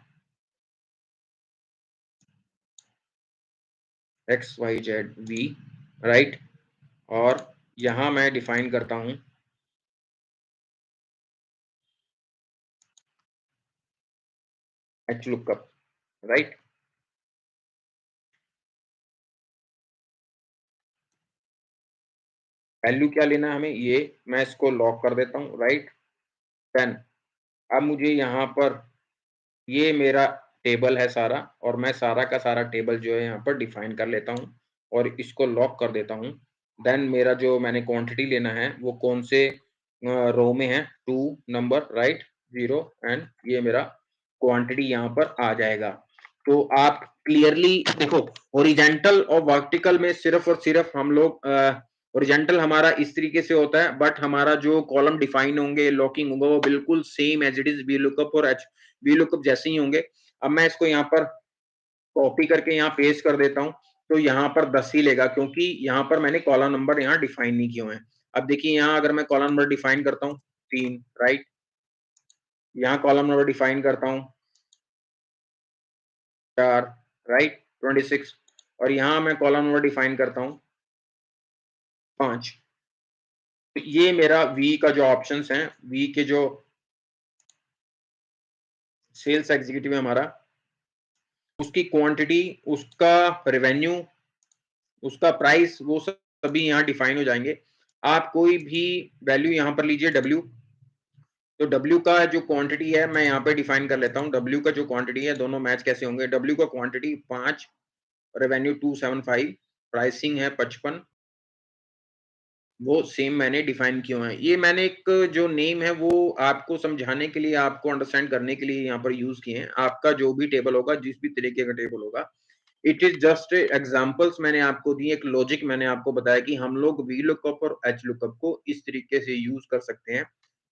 [SPEAKER 1] X Y Z V, right, और यहाँ मैं डिफाइन करता हूँ एच लुकअप, राइट। वैल्यू क्या लेना है हमें, ये मैं इसको लॉक कर देता हूँ, राइट। देन अब मुझे यहाँ पर ये मेरा टेबल है सारा, और मैं सारा का सारा टेबल जो है यहाँ पर डिफाइन कर लेता हूँ और इसको लॉक कर देता हूँ। देन मेरा जो मैंने क्वांटिटी लेना है वो कौन से रो में है, 2 नंबर, राइट, 0, एंड ये मेरा क्वांटिटी यहाँ पर आ जाएगा। तो आप क्लियरली देखो, हॉरिजॉन्टल और वर्टिकल में सिर्फ और सिर्फ हम लोग हॉरिजॉन्टल हमारा इस तरीके से होता है, बट हमारा जो कॉलम डिफाइन होंगे, लॉकिंग होगा, वो बिल्कुल same as it is V lookup और एच वी लुकअप जैसे ही होंगे। अब मैं इसको यहाँ पर कॉपी करके यहाँ पेस्ट कर देता हूँ, तो यहाँ पर 10 ही लेगा, क्योंकि यहाँ पर मैंने कॉलम नंबर यहाँ डिफाइन नहीं किए हुए हैं। अब देखिए यहाँ अगर मैं कॉलम नंबर डिफाइन करता हूँ 3, राइट, यहाँ कॉलम नंबर डिफाइन करता हूँ 4, राइट, 26, और यहाँ मैं कॉलम नंबर डिफाइन करता हूँ 5। तो ये मेरा वी का जो ऑप्शंस हैं, वी के जो सेल्स एग्जीक्यूटिव है हमारा, उसकी क्वांटिटी, उसका रेवेन्यू, उसका प्राइस, वो सब सभी यहाँ डिफाइन हो जाएंगे। आप कोई भी वैल्यू यहाँ पर लीजिए डब्ल्यू, तो डब्ल्यू का जो क्वांटिटी है मैं यहाँ पे डिफाइन कर लेता हूँ। डब्ल्यू का जो क्वांटिटी है, दोनों मैच कैसे होंगे, डब्ल्यू का क्वांटिटी 5, रेवेन्यू 275, प्राइसिंग है 55, वो सेम मैंने डिफाइन किए हुए हैं। ये मैंने एक जो नेम है वो आपको समझाने के लिए, आपको अंडरस्टैंड करने के लिए यहाँ पर यूज किए हैं। आपका जो भी टेबल होगा, जिस भी तरीके का टेबल होगा, इट इज जस्ट एग्जांपल्स मैंने आपको दिए, एक लॉजिक मैंने आपको बताया कि हम लोग वी लुकअप और एच लुकअप को इस तरीके से यूज कर सकते हैं।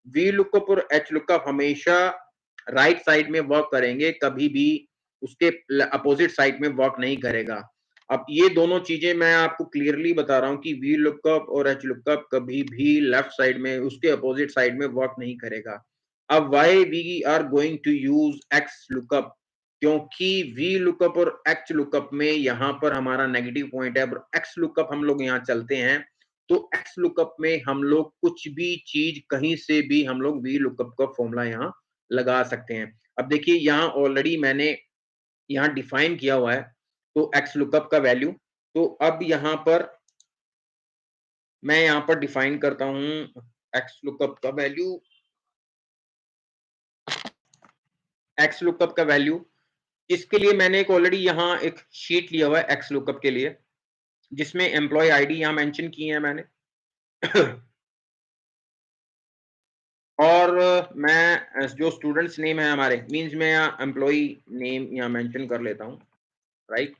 [SPEAKER 1] वी लुकअप और एच लुकअप हमेशा राइट साइड में वर्क करेंगे, कभी भी उसके अपोजिट साइड में वर्क नहीं करेगा। अब ये दोनों चीजें मैं आपको क्लियरली बता रहा हूँ कि वी लुकअप और एच लुकअप कभी भी लेफ्ट साइड में, उसके अपोजिट साइड में वर्क नहीं करेगा। अब why we are going to use X lookup, क्योंकि वी लुकअप और एक्स लुकअप में यहाँ पर हमारा नेगेटिव पॉइंट है। एक्स लुकअप हम लोग यहाँ चलते हैं, तो एक्स लुकअप में हम लोग कुछ भी चीज कहीं से भी हम लोग वी लुकअप का फॉर्मूला यहाँ लगा सकते हैं। अब देखिए यहाँ ऑलरेडी मैंने यहाँ डिफाइन किया हुआ है, तो एक्स लुकअप का वैल्यू, तो अब यहाँ पर मैं यहाँ पर डिफाइन करता हूँ एक्स लुकअप का वैल्यू, एक्स लुकअप का वैल्यू, इसके लिए मैंने एक ऑलरेडी यहाँ एक शीट लिया हुआ है एक्स लुकअप के लिए, जिसमें एम्प्लॉय आईडी यहाँ मेंशन की है मैंने और मैं जो स्टूडेंट्स नेम है हमारे, मींस मैं यहाँ एम्प्लॉय नेम यहाँ मेंशन कर लेता हूँ, राइट,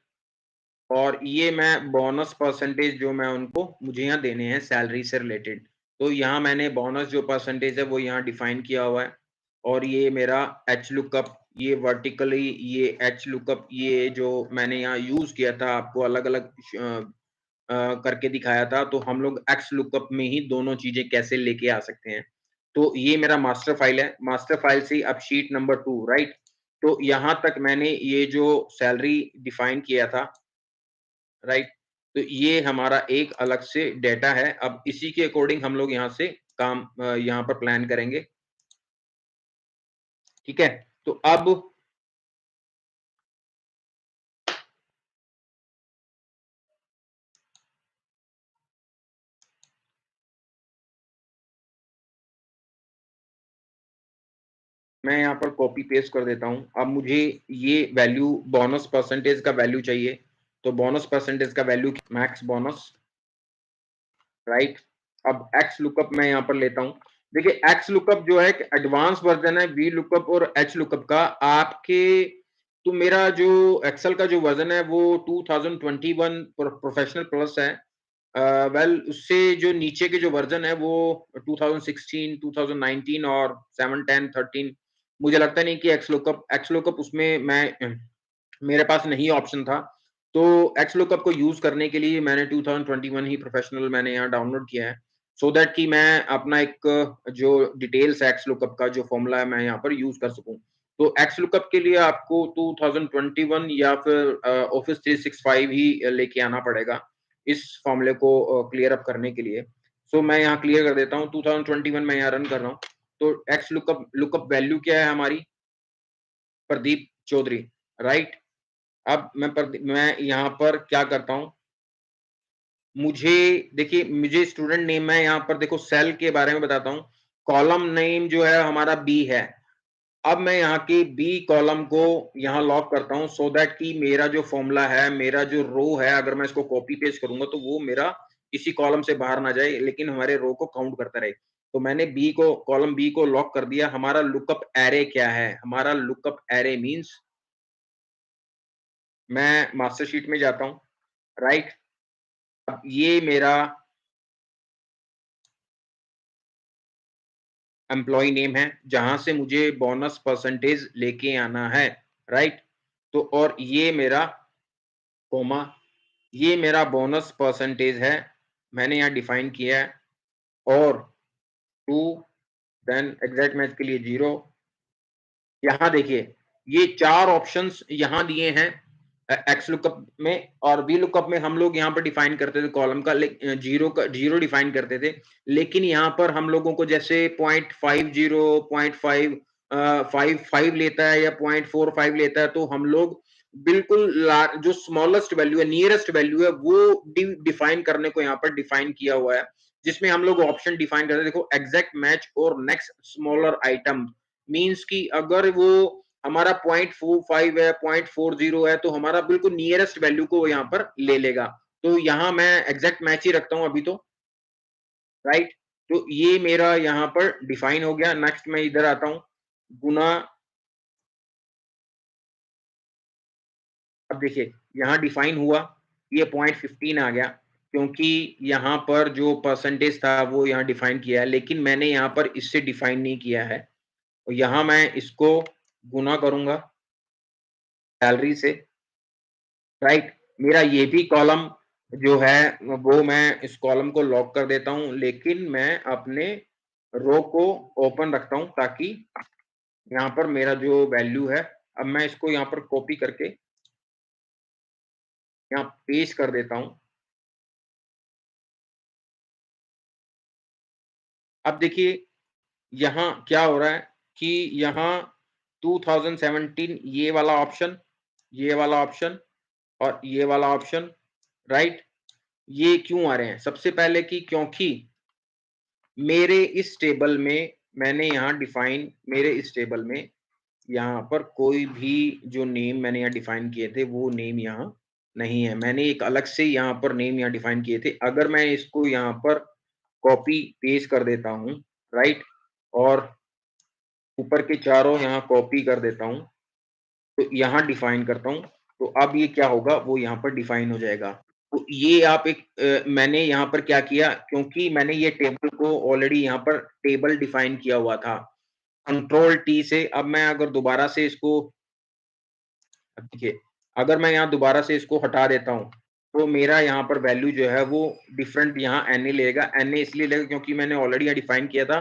[SPEAKER 1] और ये मैं बोनस परसेंटेज जो मैं उनको मुझे यहाँ देने हैं सैलरी से रिलेटेड, तो यहाँ मैंने बोनस जो परसेंटेज है वो यहाँ डिफाइन किया हुआ है। और ये मेरा एच लुकअप, ये वर्टिकली ये एच लुकअप, ये जो मैंने यहाँ यूज किया था, आपको अलग अलग करके दिखाया था, तो हम लोग एक्स लुकअप में ही दोनों चीजें कैसे लेके आ सकते हैं। तो ये मेरा मास्टर फाइल है, मास्टर फाइल से अब शीट नंबर 2, राइट, तो यहाँ तक मैंने ये जो सैलरी डिफाइन किया था, राइट? तो ये हमारा एक अलग से डेटा है। अब इसी के अकॉर्डिंग हम लोग यहाँ से काम यहाँ पर प्लान करेंगे, ठीक है? तो अब मैं यहाँ पर कॉपी पेस्ट कर देता हूँ। अब मुझे ये वैल्यू बोनस परसेंटेज का वैल्यू चाहिए, तो बोनस परसेंटेज का वैल्यू मैक्स बोनस, राइट? अब एक्स लुकअप मैं यहाँ पर लेता हूँ। देखिए एक्स लुकअप जो है एक एडवांस वर्जन है वी लुकअप और एच लुकअप का। आपके तो मेरा जो एक्सेल का जो वर्जन है वो 2021 प्रोफेशनल प्लस है। वेल उससे जो नीचे के जो वर्जन है वो 2016, 2019 और 7, 10, 13 मुझे लगता नहीं कि एक्स लुकअप उसमें मैं मेरे पास नहीं ऑप्शन था। तो एक्स लुकअप को यूज़ करने के लिए मैंने 2021 ही प्रोफेशनल मैंने यहाँ डाउनलोड किया है, सो दैट कि मैं अपना एक जो डिटेल्स है एक्स लुकअप का जो फ़ॉर्मूला है मैं यहाँ पर यूज़ कर सकूँ। तो एक्स लुकअप के लिए आपको 2021 या फिर ऑफिस 365 ही लेके आना पड़ेगा, इस फ़ॉर्मूले को क्लियर अप करने के लिए। सो मैं यहाँ क्लियर कर देता हूँ, 2021 मैं यहाँ रन कर रहा हूँ। तो एक्स लुकअप लुकअप वैल्यू क्या है हमारी? प्रदीप चौधरी, राइट? अब मैं यहाँ पर क्या करता हूँ, मुझे देखिए मुझे स्टूडेंट नेम मैं यहाँ पर देखो सेल के बारे में बताता हूँ। कॉलम नेम जो है हमारा बी है। अब मैं यहाँ के बी कॉलम को यहाँ लॉक करता हूँ सो दैट कि मेरा जो फॉर्मूला है, मेरा जो रो है, अगर मैं इसको कॉपी पेस्ट करूँगा तो वो मेरा इसी कॉलम से बाहर ना जाए, लेकिन हमारे रो को काउंट करता रहे। तो मैंने बी को कॉलम बी को लॉक कर दिया। हमारा लुकअप एरे क्या है? हमारा लुकअप एरे मीन्स मैं मास्टर शीट में जाता हूँ, राइट? अब ये मेरा एम्प्लॉयी नेम है, जहाँ से मुझे बोनस परसेंटेज लेके आना है, राइट? तो और ये मेरा कॉमा, ये मेरा बोनस परसेंटेज है, मैंने यहाँ डिफाइन किया है और 2 देन एग्ज़ैक्ट मैच के लिए 0। यहाँ देखिए, ये 4 ऑप्शंस यहाँ दिए हैं एक्स लुकअप में और वी लुकअप में हम लोग यहाँ पर डिफाइन करते थे कॉलम का 0 डिफाइन करते थे। लेकिन यहाँ पर हम लोगों को जैसे 0.50, 5 लेता है या 0.45 लेता है, तो हम लोग बिल्कुल जो स्मॉलेस्ट वैल्यू है, नियरेस्ट वैल्यू है, वो डिफाइन करने को यहाँ पर डिफाइन किया हुआ है, जिसमें हम लोग ऑप्शन डिफाइन करते हैं। देखो एग्जैक्ट मैच और नेक्स्ट स्मॉलर आइटम मीन्स कि अगर वो हमारा 0.45 है, 0.40 है, तो हमारा बिल्कुल नियरेस्ट वैल्यू को यहाँ पर ले लेगा। तो यहाँ मैं एग्जैक्ट मैच ही रखता हूँ अभी तो, राइट? तो ये मेरा यहाँ पर डिफाइन हो गया। नेक्स्ट मैं इधर आता हूँ, गुना। अब देखिए यहाँ डिफाइन हुआ, ये 0.15 आ गया, क्योंकि यहाँ पर जो परसेंटेज था वो यहाँ डिफाइन किया है, लेकिन मैंने यहाँ पर इससे डिफाइन नहीं किया है। तो यहाँ मैं इसको गुना करूँगा सैलरी से, राइट? मेरा ये भी कॉलम जो है वो मैं इस कॉलम को लॉक कर देता हूँ, लेकिन मैं अपने रो को ओपन रखता हूँ ताकि यहाँ पर मेरा जो वैल्यू है, अब मैं इसको यहाँ पर कॉपी करके यहाँ पेस्ट कर देता हूँ। अब देखिए यहाँ क्या हो रहा है कि यहाँ 2017 ये वाला ऑप्शन और ये वाला ऑप्शन, राइट? ये क्यों आ रहे हैं? सबसे पहले कि क्योंकि मेरे इस टेबल में मैंने यहाँ डिफाइन मेरे इस टेबल में यहाँ पर कोई भी जो नेम मैंने यहाँ डिफाइन किए थे वो नेम यहाँ नहीं है। मैंने एक अलग से यहाँ पर नेम यहाँ डिफाइन किए थे। अगर मैं इसको यहाँ पर कॉपी पेस्ट कर देता हूँ, राइट? और ऊपर के चारों यहाँ कॉपी कर देता हूँ, तो यहाँ डिफाइन करता हूँ, तो अब ये क्या होगा वो यहाँ पर डिफाइन हो जाएगा। तो ये आप मैंने यहाँ पर क्या किया, क्योंकि मैंने ये टेबल को ऑलरेडी यहाँ पर टेबल डिफाइन किया हुआ था। कंट्रोल टी से अब मैं अगर दोबारा से इसको देखिए, अगर मैं यहाँ दोबारा से इसको हटा देता हूँ, तो मेरा यहाँ पर वैल्यू जो है वो डिफरेंट यहाँ एनए लेगा। एनए इसलिए लेगा क्योंकि मैंने ऑलरेडी यहाँ डिफाइन किया था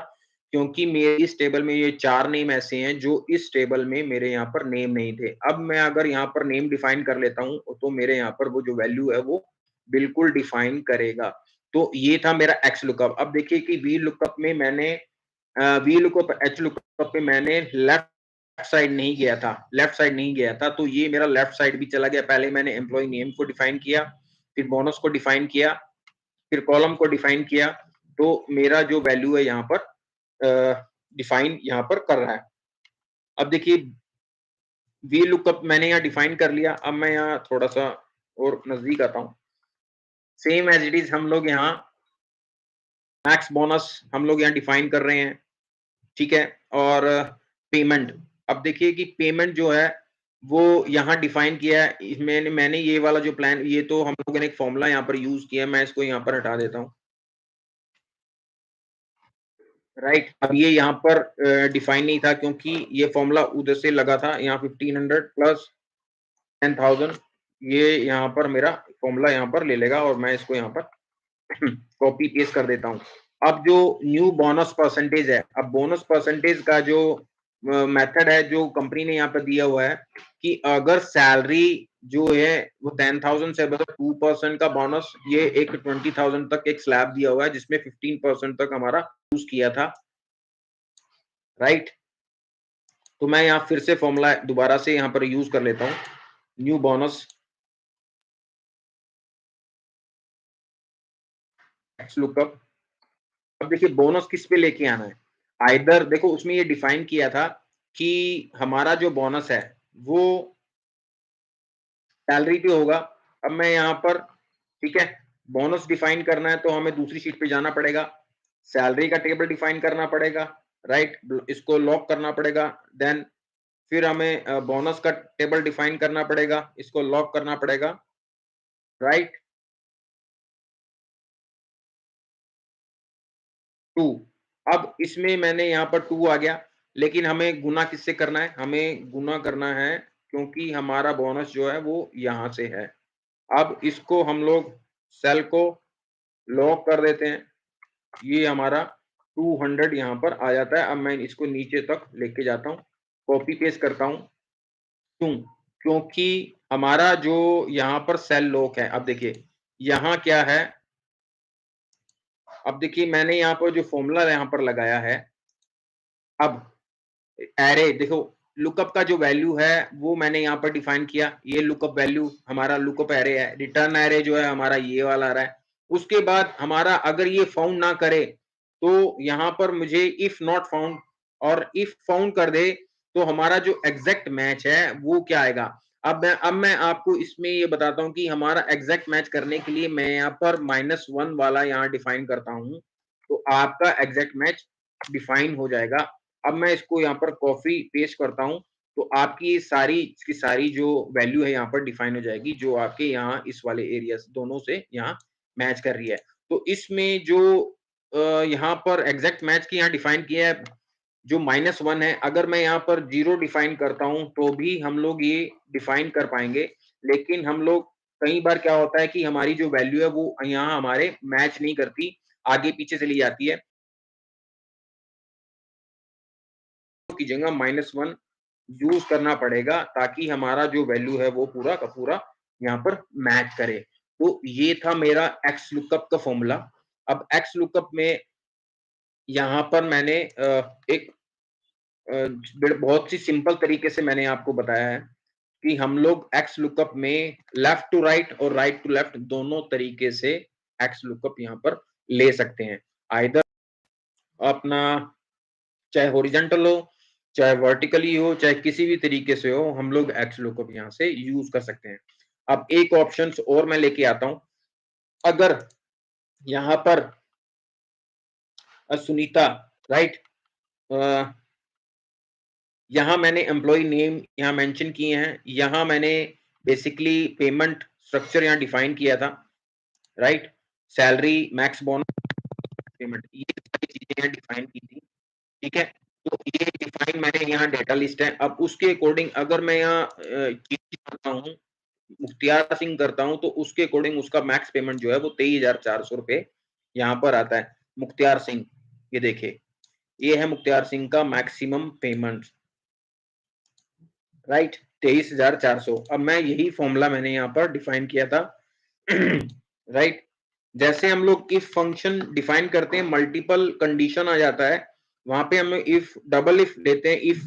[SPEAKER 1] क्योंकि मेरे इस टेबल में ये 4 नेम ऐसे हैं जो इस टेबल में मेरे यहाँ पर नेम नहीं थे। अब मैं अगर यहाँ पर नेम डिफाइन कर लेता हूँ, तो मेरे यहाँ पर वो जो वैल्यू है वो बिल्कुल डिफाइन करेगा। तो ये था मेरा एक्स लुकअप। अब देखिए कि वी लुकअप में मैंने वी लुकअप एच लुकअप पे मैंने लेफ्ट साइड नहीं गया था, लेफ्ट साइड नहीं गया था, तो ये मेरा लेफ्ट साइड भी चला गया। पहले मैंने एम्प्लॉयी नेम को डिफाइन किया, फिर बोनस को डिफाइन किया, फिर कॉलम को डिफाइन किया, तो मेरा जो वैल्यू है यहाँ पर डिफाइन यहाँ पर कर रहा है। अब देखिए वी लुकअप मैंने यहाँ डिफाइन कर लिया। अब मैं यहाँ थोड़ा-सा और नज़दीक आता हूँ। सेम एज़ इट इज़ हम लोग यहाँ मैक्स बोनस हम लोग यहाँ डिफाइन कर रहे हैं, ठीक है? और पेमेंट, अब देखिए कि पेमेंट जो है वो यहाँ डिफाइन किया है। मैंने ये वाला जो प्लान, ये तो हम लोगों ने एक फ़ॉर्मूला यहाँ पर यूज़ किया है, मैं इसको यहाँ पर हटा देता हूँ। राइट, अब ये यहाँ पर डिफाइन नहीं था क्योंकि ये फ़ॉर्मूला उधर से लगा था, यहाँ 1500 प्लस 10,000, ये यहाँ पर मेरा फ़ॉर्मूला यहाँ पर ले लेगा और मैं इसको यहाँ पर कॉपी पेस्ट कर देता हूँ। अब जो न्यू बोनस परसेंटेज है, अब बोनस परसेंटेज का जो मेथड है, जो कंपनी ने यहाँ पे दिया हुआ है कि अगर सैलरी जो है वो 10,000 से मतलब 2% का बोनस, ये एक 20,000 तक एक स्लैब दिया हुआ है जिसमें 15% तक हमारा यूज़ किया था, राइट? तो मैं यहाँ फिर से फ़ॉर्मूला दोबारा से यहाँ पर यूज़ कर लेता हूँ। New bonus x lookup. अब देखिए बोनस किस पे लेके आना है। आइदर देखो उसमें ये डिफाइन किया था कि हमारा जो बोनस है वो सैलरी पे होगा। अब मैं यहाँ पर, ठीक है, बोनस डिफाइन करना है तो हमें दूसरी शीट पे जाना पड़ेगा, सैलरी का टेबल डिफाइन करना पड़ेगा, राइट? इसको लॉक करना पड़ेगा, देन फिर हमें बोनस का टेबल डिफाइन करना पड़ेगा, इसको लॉक करना पड़ेगा, राइट? 2, अब इसमें मैंने यहाँ पर 2 आ गया, लेकिन हमें गुना किससे करना है? हमें गुना करना है क्योंकि हमारा बोनस जो है वो यहाँ से है। अब इसको हम लोग सेल को लॉक कर देते हैं, ये हमारा 200 यहाँ पर आ जाता है। अब मैं इसको नीचे तक लेके जाता हूँ, कॉपी पेस्ट करता हूँ। क्यों? क्योंकि हमारा जो यहाँ पर सेल लॉक है, अब देखिए यहाँ क्या है, अब देखिए मैंने यहाँ पर जो फ़ॉर्मूला यहाँ पर लगाया है, अब एरे देखो, लुकअप का जो वैल्यू है वो मैंने यहाँ पर डिफाइन किया, ये लुकअप वैल्यू हमारा लुकअप एरे है, रिटर्न एरे जो है हमारा ये वाला आ रहा है। उसके बाद हमारा अगर ये फाउंड ना करे तो यहाँ पर मुझे इफ नॉट फाउंड, और इफ फाउंड कर दे तो हमारा जो एग्जैक्ट मैच है वो क्या आएगा। अब मैं आपको इसमें ये बताता हूँ कि हमारा एग्जैक्ट मैच करने के लिए मैं यहाँ पर -1 वाला यहाँ डिफाइन करता हूँ, तो आपका एग्जैक्ट मैच डिफाइन हो जाएगा। अब मैं इसको यहाँ पर कॉपी पेस्ट करता हूँ, तो आपकी सारी की सारी जो वैल्यू है यहाँ पर डिफाइन हो जाएगी, जो आपके यहाँ इस वाले एरिया दोनों से यहाँ मैच कर रही है। तो इसमें जो यहाँ पर एग्जैक्ट मैच की यहाँ डिफाइन किया है, जो -1 है, अगर मैं यहाँ पर 0 डिफाइन करता हूँ, तो भी हम लोग ये डिफाइन कर पाएँगे। लेकिन हम लोग कई बार क्या होता है कि हमारी जो वैल्यू है वो यहाँ हमारे मैच नहीं करती, आगे-पीछे चली जाती है। की जगह -1 यूज़ करना पड़ेगा ताकि हमारा जो वैल्यू है वो पूरा का पूरा यहाँ पर मैच करे। तो ये था मेरा एक्स लुकअप का फ़ॉर्मूला। अब एक्स लुकअप में यहाँ पर मैंने एक बहुत सी सिंपल तरीके से मैंने आपको बताया है कि हम लोग एक्स लुकअप में लेफ्ट टू राइट और राइट टू लेफ्ट दोनों तरीके से एक्स लुकअप यहाँ पर ले सकते हैं। आइदर अपना चाहे हॉरिजॉन्टल हो, चाहे वर्टिकली हो, चाहे किसी भी तरीके से हो, हम लोग एक्स लुकअप यहाँ से यूज़ कर सकते हैं। अब एक ऑप्शंस और मैं लेके आता हूँ। अगर यहाँ पर सुनीता, राइट, अ, यहाँ मैंने एम्प्लॉयी नेम यहाँ मेंशन किए हैं, यहाँ मैंने बेसिकली पेमेंट स्ट्रक्चर यहाँ डिफाइन किया था, right? Salary, max bonus, payment, ये सारी चीज़ें यहाँ डिफाइन की थी। ठीक है? तो ये डिफाइन मैंने यहाँ डेटा लिस्ट है। अब उसके अकॉर्डिंग अगर मैं यहाँ चेंज करता हूँ, मुख्तियार सिंह करता हूँ, तो उसके अकॉर्डिंग उसका मैक्स पेमेंट जो है वो ₹23,400 यहाँ पर आता है। मुख्तियार सिंह, ये देखिए, ये है मुख्तियार सिंह का मैक्सिमम पेमेंट, राइट, 23,400। अब मैं यही फॉर्मूला मैंने यहाँ पर डिफाइन किया था। राइट, जैसे हम लोग इफ फंक्शन डिफाइन करते हैं, मल्टीपल कंडीशन आ जाता है, वहां पे हम लोग इफ डबल इफ लेते हैं, इफ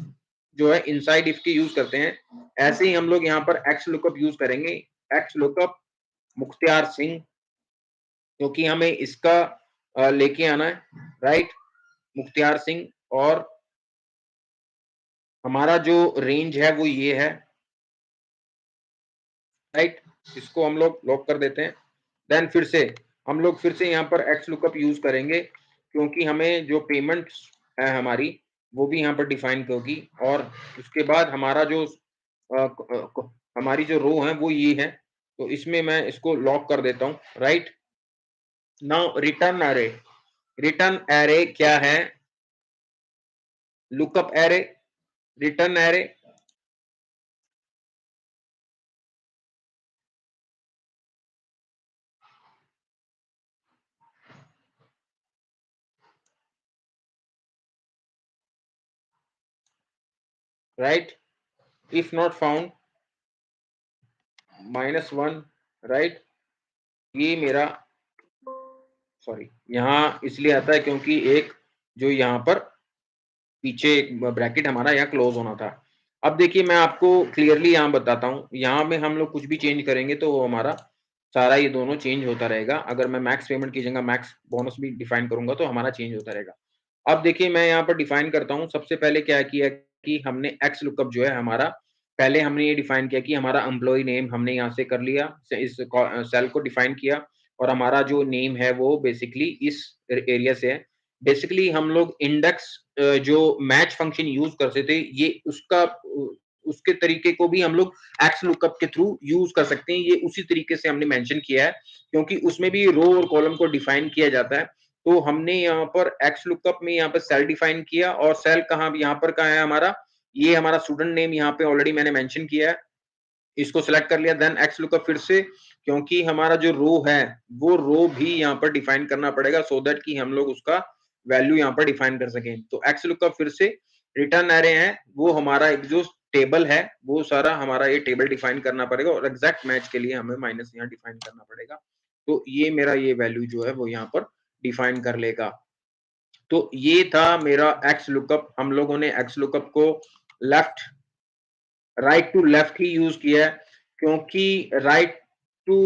[SPEAKER 1] जो है इनसाइड इफ की यूज करते हैं, ऐसे ही हम लोग यहाँ पर एक्स लुकअप यूज करेंगे। एक्स लुकअप मुख्तियार सिंह, क्योंकि हमें इसका लेके आना है, राइट, मुख्तियार सिंह, और हमारा जो रेंज है वो ये है, राइट, इसको हम लोग लॉक कर देते हैं। देन फिर से हम लोग फिर से यहाँ पर एक्स लुकअप यूज करेंगे, क्योंकि हमें जो पेमेंट है हमारी वो भी यहाँ पर डिफाइन होगी, और उसके बाद हमारा जो हमारी जो रो है वो ये है, तो इसमें मैं इसको लॉक कर देता हूँ, right. Now return array, return array क्या है, lookup array, return array, right, if not found -1, right. ये मेरा, सॉरी, यहाँ इसलिए आता है क्योंकि एक जो यहाँ पर पीछे एक ब्रैकेट हमारा यहाँ क्लोज होना था। अब देखिए मैं आपको क्लियरली यहाँ बताता हूँ, यहाँ में हम लोग कुछ भी चेंज करेंगे तो वो हमारा सारा ये दोनों चेंज होता रहेगा। अगर मैं मैक्स पेमेंट की जगह मैक्स बोनस भी डिफाइन करूंगा तो हमारा चेंज होता रहेगा। अब देखिए मैं यहाँ पर डिफाइन करता हूँ, सबसे पहले क्या किया कि हमने एक्स लुकअप जो है हमारा, पहले हमने ये डिफाइन किया कि हमारा एम्प्लॉय नेम हमने यहाँ से कर लिया, इस सेल को डिफाइन किया, और हमारा जो नेम है वो बेसिकली इस एरिया से है। बेसिकली हम लोग इंडेक्स जो मैच फंक्शन यूज करते थे, ये उसका उसके तरीके को भी हम लोग एक्स लुकअप के थ्रू यूज कर सकते हैं। ये उसी तरीके से हमने मेंशन किया है, क्योंकि उसमें भी रो और कॉलम को डिफाइन किया जाता है। तो हमने यहाँ पर एक्स लुकअप में यहाँ पर सेल डिफाइन किया, और सेल कहाँ यहाँ पर कहाँ है हमारा, ये हमारा स्टूडेंट नेम यहाँ पे ऑलरेडी मैंने मेंशन किया है, इसको सिलेक्ट कर लिया। देन एक्स लुकअप फिर से, क्योंकि हमारा जो रो है वो रो भी यहाँ पर डिफाइन करना पड़ेगा, सो दैट कि हम लोग उसका वैल्यू यहाँ पर डिफाइन कर सकें। तो एक्स लुकअप फिर से, रिटर्न एरे है वो हमारा एक जो टेबल है वो सारा हमारा ये टेबल डिफाइन करना पड़ेगा, और एग्जैक्ट मैच के लिए हमें माइनस यहाँ डिफाइन करना पड़ेगा। तो ये मेरा ये वैल्यू जो है वो यहाँ पर डिफाइन कर लेगा। तो ये था मेरा एक्स लुकअप। हम लोगों ने एक्स लुकअप को लेफ्ट राइट टू लेफ्ट ही यूज किया है, क्योंकि right to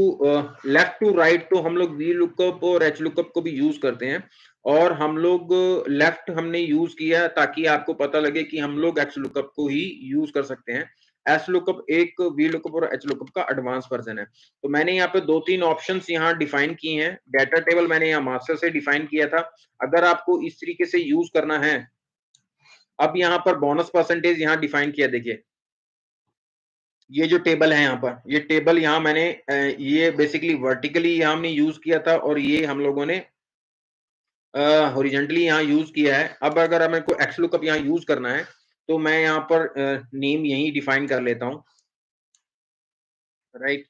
[SPEAKER 1] left to right तो हम लोग वी लुकअप और एच लुकअप को भी यूज करते हैं, और हम लोग लेफ्ट हमने यूज किया ताकि आपको पता लगे कि हम लोग एक्स लुकअप को ही यूज कर सकते हैं। एस लुकअप एक वी लुकअप और एच लुकअप का एडवांस वर्जन है। तो मैंने यहाँ पे 2-3 ऑप्शंस यहाँ डिफाइन किए हैं। डेटा टेबल मैंने यहाँ मास्टर से डिफाइन किया था। अगर आपको इस तरीके से यूज करना है, अब यहाँ पर बोनस परसेंटेज यहाँ डिफाइन किया, देखिए ये जो टेबल है यहाँ पर, ये टेबल यहाँ मैंने ये बेसिकली वर्टिकली यहाँ हमने यूज किया था, और ये हम लोगों ने हॉरिजॉन्टली यहाँ यूज किया है। अब अगर हमें को एक्स लुकअप यहाँ यूज करना है तो मैं यहाँ पर नेम यही डिफाइन कर लेता हूँ, राइट,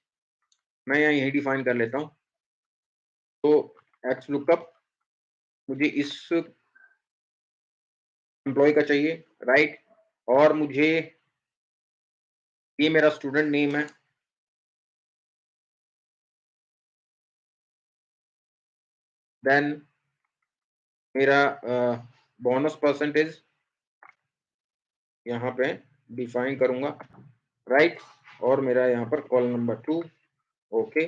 [SPEAKER 1] मैं यहाँ यही डिफाइन कर लेता हूँ। तो एक्स लुकअप मुझे इस एम्प्लॉय का चाहिए, राइट, और मुझे ये मेरा स्टूडेंट नेम है, देन मेरा बोनस परसेंटेज यहाँ पे डिफाइन करूंगा, राइट, और मेरा यहाँ पर call number 2, okay,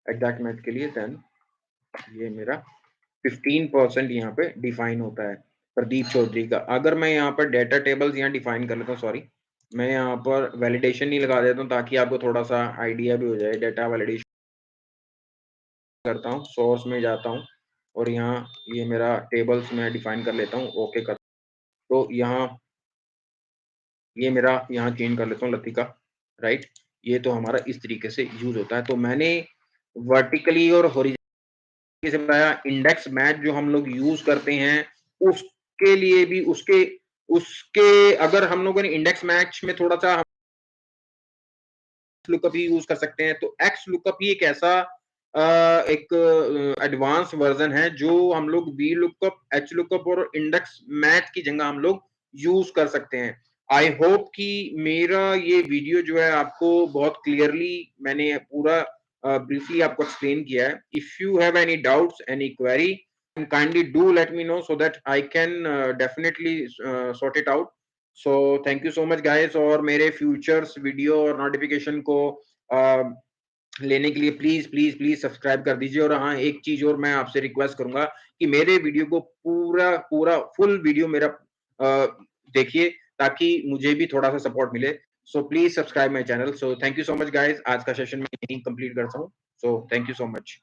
[SPEAKER 1] exact match के लिए। देन ये मेरा 15% यहाँ पे डिफाइन होता है प्रदीप चौधरी का। अगर मैं यहाँ पर डेटा टेबल्स यहाँ डिफाइन कर लेता हूँ, सॉरी, मैं यहाँ पर वैलिडेशन नहीं लगा देता हूँ ताकि आपको थोड़ा सा आइडिया भी हो जाए। डेटा वैलिडेशन करता हूँ, सोर्स में जाता हूँ, और यहाँ ये मेरा टेबल्स में डिफाइन कर लेता हूँ, ओके कर। तो यहाँ ये मेरा यहाँ चेंज कर लेता हूँ लतिका, राइट। ये तो हमारा इस तरीके से यूज होता है। तो मैंने वर्टिकली और हॉरिजॉन्टली से बताया। इंडेक्स मैच जो हम लोग यूज करते हैं उसके लिए भी उसके उसके अगर हम लोगों ने इंडेक्स मैच में थोड़ा सा लुकअप ही यूज कर सकते हैं। तो एक्स लुकअप ही एक ऐसा एक एडवांस वर्जन है जो हम लोग वी लुकअप, एच लुकअप और इंडेक्स मैथ की जगह हम लोग यूज कर सकते हैं। आई होप कि मेरा ये वीडियो जो है आपको बहुत क्लियरली मैंने पूरा ब्रीफली आपको एक्सप्लेन किया है। If you have any doubts, any query, kindly do let me know so that I can definitely sort it out. So thank you so much guys, और मेरे फ्यूचर्स वीडियो और notification को लेने के लिए प्लीज प्लीज प्लीज सब्सक्राइब कर दीजिए। और हाँ, एक चीज और मैं आपसे रिक्वेस्ट करूंगा कि मेरे वीडियो को पूरा पूरा फुल वीडियो मेरा देखिए, ताकि मुझे भी थोड़ा सा सपोर्ट मिले। So please subscribe my channel. So thank you so much guys, आज का सेशन मैं यहीं कंप्लीट करता हूँ। So thank you so much.